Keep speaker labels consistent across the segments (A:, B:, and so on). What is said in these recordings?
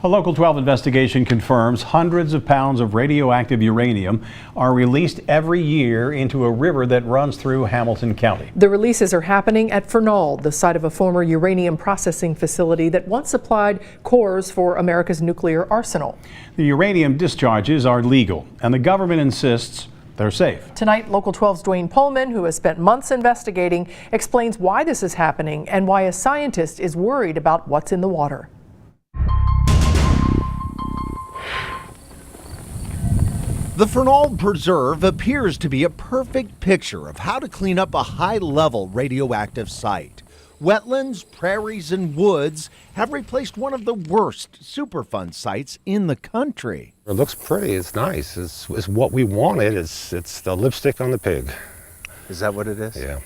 A: A Local 12 investigation confirms hundreds of pounds of radioactive uranium are released every year into a river that runs through Hamilton County.
B: The releases are happening at Fernald, the site of a former uranium processing facility that once supplied cores for America's nuclear arsenal. The uranium discharges are legal, and the government insists they're safe. Tonight, Local 12's Duane Pohlman, who has spent months investigating, explains why this is happening and why a scientist is worried about what's in the water.
C: The Fernald Preserve appears to be a perfect picture of how to clean up a high-level radioactive site. Wetlands, prairies, and woods have replaced one of the worst Superfund sites in the country.
D: It looks pretty, it's nice, it's what we wanted, it's the lipstick on the pig.
C: Is that what it is?
D: Yeah,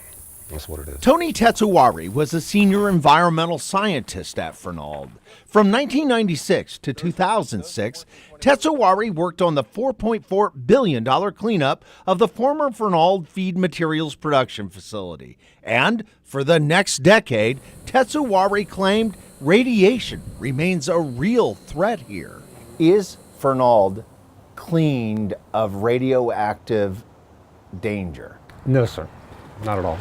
D: that's what it is.
C: Tony Tetsuwari was a senior environmental scientist at Fernald. From 1996 to 2006, Tetsuwari worked on the $4.4 billion cleanup of the former Fernald feed materials production facility. And for the next decade, Tetsuwari claimed radiation remains a real threat here. Is Fernald cleaned of radioactive danger?
D: No, sir, not at all.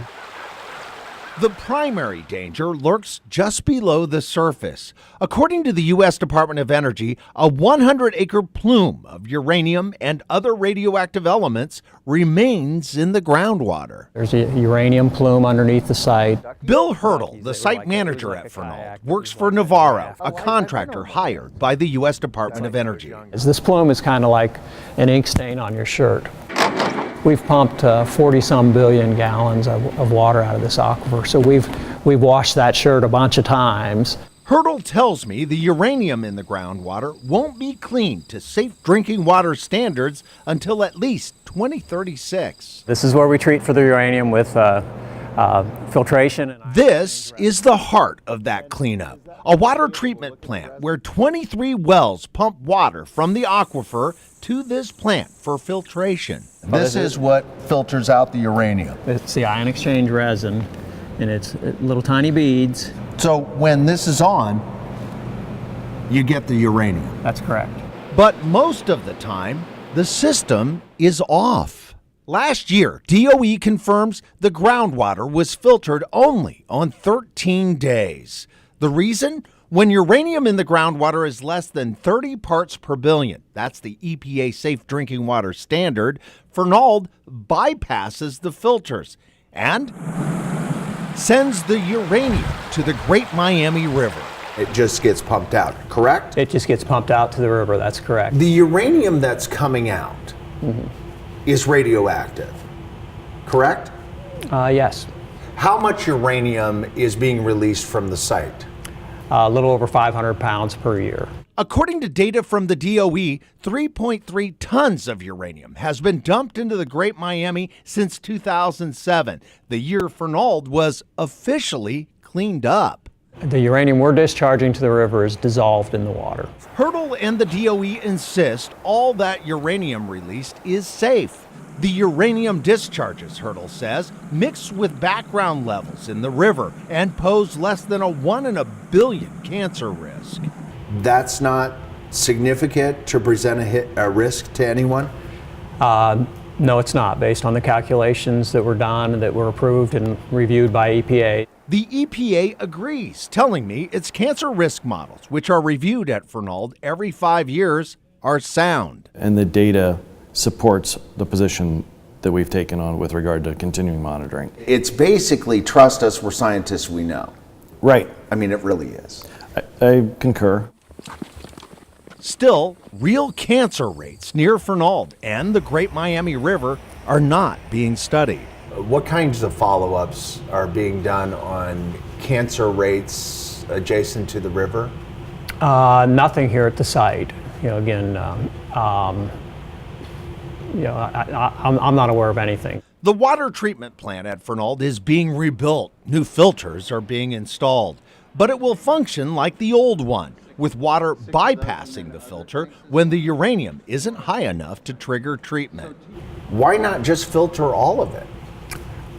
C: The primary danger lurks just below the surface. According to the U.S. Department of Energy, a 100-acre plume of uranium and other radioactive elements remains in the groundwater.
E: There's a uranium plume underneath the site.
C: Bill Hurdle, the site manager at Fernald, works for Navarro, a contractor hired by the U.S. Department of Energy.
E: This plume is kind of like an ink stain on your shirt. We've pumped 40-some billion gallons of water out of this aquifer, so we've washed that shirt a bunch of times.
C: Hurdle tells me the uranium in the groundwater won't be cleaned to safe drinking water standards until at least 2036.
E: This is where we treat for the uranium with filtration.
C: This is the heart of that cleanup, a water treatment plant where 23 wells pump water from the aquifer to this plant for filtration. This is what filters out the uranium.
E: It's the ion exchange resin, and it's little tiny beads.
C: So when this is on, you get the uranium.
E: That's correct.
C: But most of the time, the system is off. Last year, DOE confirms the groundwater was filtered only on 13 days. The reason? When uranium in the groundwater is less than 30 parts per billion, that's the EPA Safe Drinking Water standard, Fernald bypasses the filters and sends the uranium to the Great Miami River.
F: It just gets pumped out, correct?
E: It just gets pumped out to the river, that's correct.
F: The uranium that's coming out is radioactive, correct?
E: Yes.
F: How much uranium is being released from the site?
E: A little over 500 pounds per year.
C: According to data from the DOE, 3.3 tons of uranium has been dumped into the Great Miami since 2007, the year Fernald was officially cleaned up.
E: The uranium we're discharging to the river is dissolved in the water.
C: Hurdle and the DOE insist all that uranium released is safe. The uranium discharges, Hurdle says, mix with background levels in the river and pose less than a 1 in a billion cancer risk.
F: That's not significant to present a risk to anyone?
E: No, it's not, based on the calculations that were done and that were approved and reviewed by EPA.
C: The EPA agrees, telling me its cancer risk models, which are reviewed at Fernald every 5 years, are sound.
G: And the data supports the position that we've taken on with regard to continuing monitoring.
F: It's basically trust us, we're scientists, we know.
G: Right.
F: I mean, it really is.
G: I concur.
C: Still, real cancer rates near Fernald and the Great Miami River are not being studied.
F: What kinds of follow-ups are being done on cancer rates adjacent to the river?
E: Nothing here at the site. Again, I'm not aware of anything.
C: The water treatment plant at Fernald is being rebuilt. New filters are being installed, but it will function like the old one, with water bypassing the filter when the uranium isn't high enough to trigger treatment.
F: Why not just filter all of it?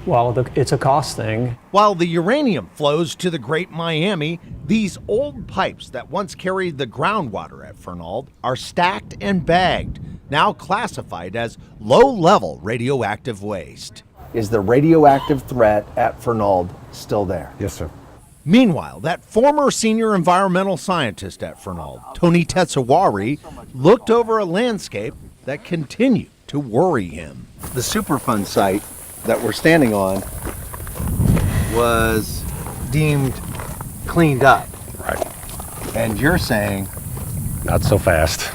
E: Well, it's a cost thing.
C: While the uranium flows to the Great Miami, these old pipes that once carried the groundwater at Fernald are stacked and bagged, now classified as low-level radioactive waste.
F: Is the radioactive threat at Fernald still there?
D: Yes, sir.
C: Meanwhile, that former senior environmental scientist at Fernald, Tony Tetsuwari, looked over a landscape that continued to worry him.
F: The Superfund site that we're standing on was deemed cleaned up.
D: Right.
F: And you're saying,
D: Not so fast.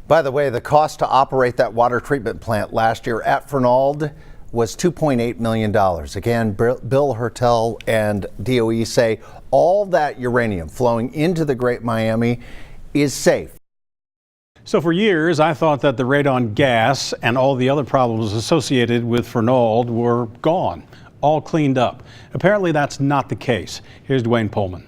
F: by the way, the cost to operate that water treatment plant last year at Fernald was $2.8 million. Again, Bill Hertel and DOE say all that uranium flowing into the Great Miami is safe.
A: So for years, I thought that the radon gas and all the other problems associated with Fernald were gone, all cleaned up. Apparently that's not the case. Here's Duane Pohlman.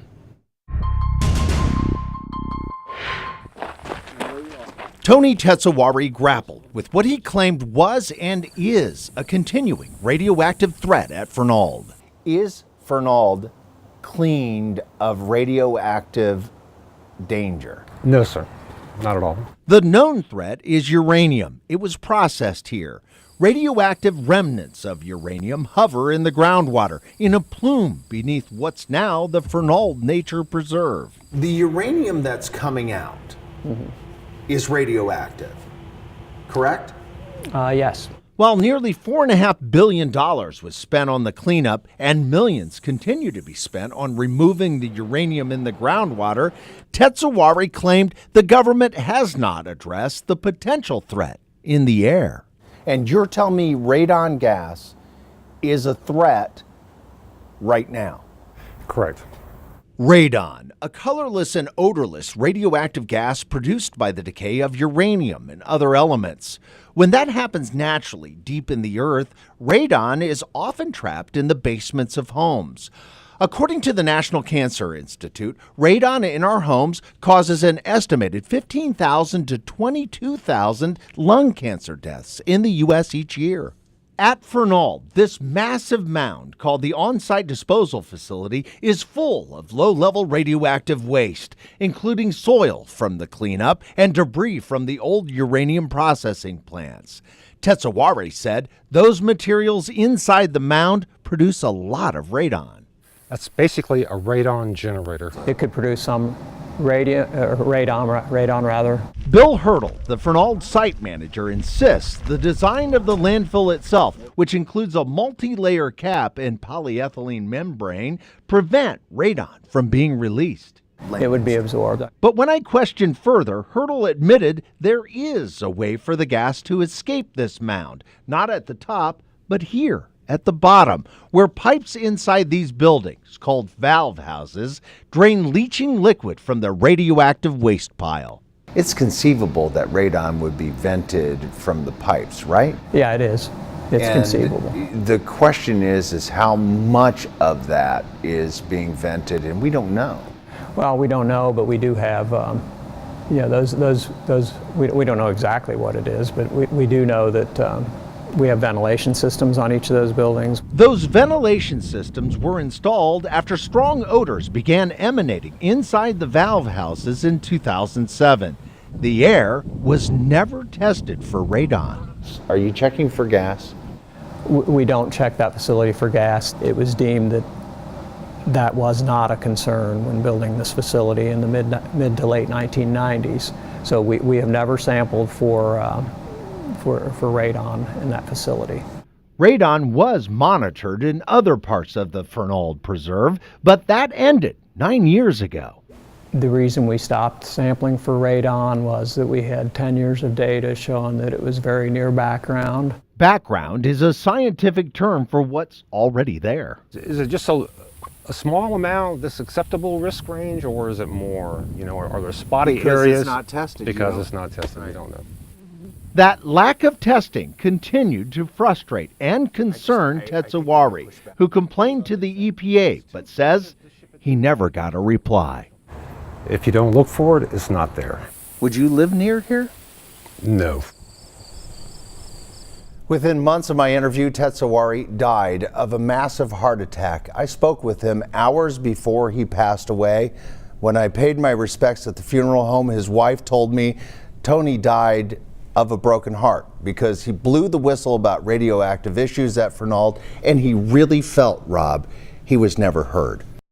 C: Tony Tetsuwari grappled with what he claimed was and is a continuing radioactive threat at Fernald.
F: Is Fernald cleaned of radioactive danger?
D: No, sir. Not at all.
C: The known threat is uranium. It was processed here. Radioactive remnants of uranium hover in the groundwater in a plume beneath what's now the Fernald Nature Preserve.
F: The uranium that's coming out is radioactive, correct?
E: Yes.
C: While nearly $4.5 billion was spent on the cleanup and millions continue to be spent on removing the uranium in the groundwater, Tetsuwari claimed the government has not addressed the potential threat in the air.
F: And you're telling me radon gas is a threat right now?
D: Correct.
C: Radon, a colorless and odorless radioactive gas produced by the decay of uranium and other elements. When that happens naturally deep in the earth, radon is often trapped in the basements of homes. According to the National Cancer Institute, radon in our homes causes an estimated 15,000 to 22,000 lung cancer deaths in the U.S. each year. At Fernald, this massive mound called the On-Site Disposal Facility is full of low-level radioactive waste, including soil from the cleanup and debris from the old uranium processing plants. Tetsuwari said those materials inside the mound produce a lot of radon.
D: That's basically a radon generator.
E: It could produce some radon rather.
C: Bill Hertel, the Fernald site manager, insists the design of the landfill itself, which includes a multi-layer cap and polyethylene membrane, prevent radon from being released.
E: It would be absorbed.
C: But when I questioned further, Hertel admitted there is a way for the gas to escape this mound, not at the top, but here at the bottom, where pipes inside these buildings, called valve houses, drain leaching liquid from the radioactive waste pile.
F: It's conceivable that radon would be vented from the pipes, right?
E: Yeah, it is. It's
F: And
E: conceivable.
F: The question is how much of that is being vented, and we don't know.
E: Well, we don't know, but we do have, we don't know exactly what it is, but we do know that we have ventilation systems on each of those buildings.
C: Those ventilation systems were installed after strong odors began emanating inside the valve houses in 2007. The air was never tested for radon.
F: Are you checking for gas?
E: We don't check that facility for gas. It was deemed that that was not a concern when building this facility in the mid to late 1990s. So we have never sampled for radon in that facility.
C: Radon was monitored in other parts of the Fernald Preserve, but that ended 9 years ago.
E: The reason we stopped sampling for radon was that we had 10 years of data showing that it was very near background.
C: Background is a scientific term for what's already there.
D: Is it just a small amount, this acceptable risk range, or is it more? You know, are there spotty
F: Because
D: areas?
F: it's not tested.
D: Because it's not tested, we don't know.
C: That lack of testing continued to frustrate and concern Tetsuwari, who complained to the EPA, but says he never got a reply.
D: If you don't look for it, it's not there.
F: Would you live near here?
D: No.
F: Within months of my interview, Tetsuwari died of a massive heart attack. I spoke with him hours before he passed away. When I paid my respects at the funeral home, his wife told me Tony died of a broken heart because he blew the whistle about radioactive issues at Fernald, and he really felt, Rob, he was never heard.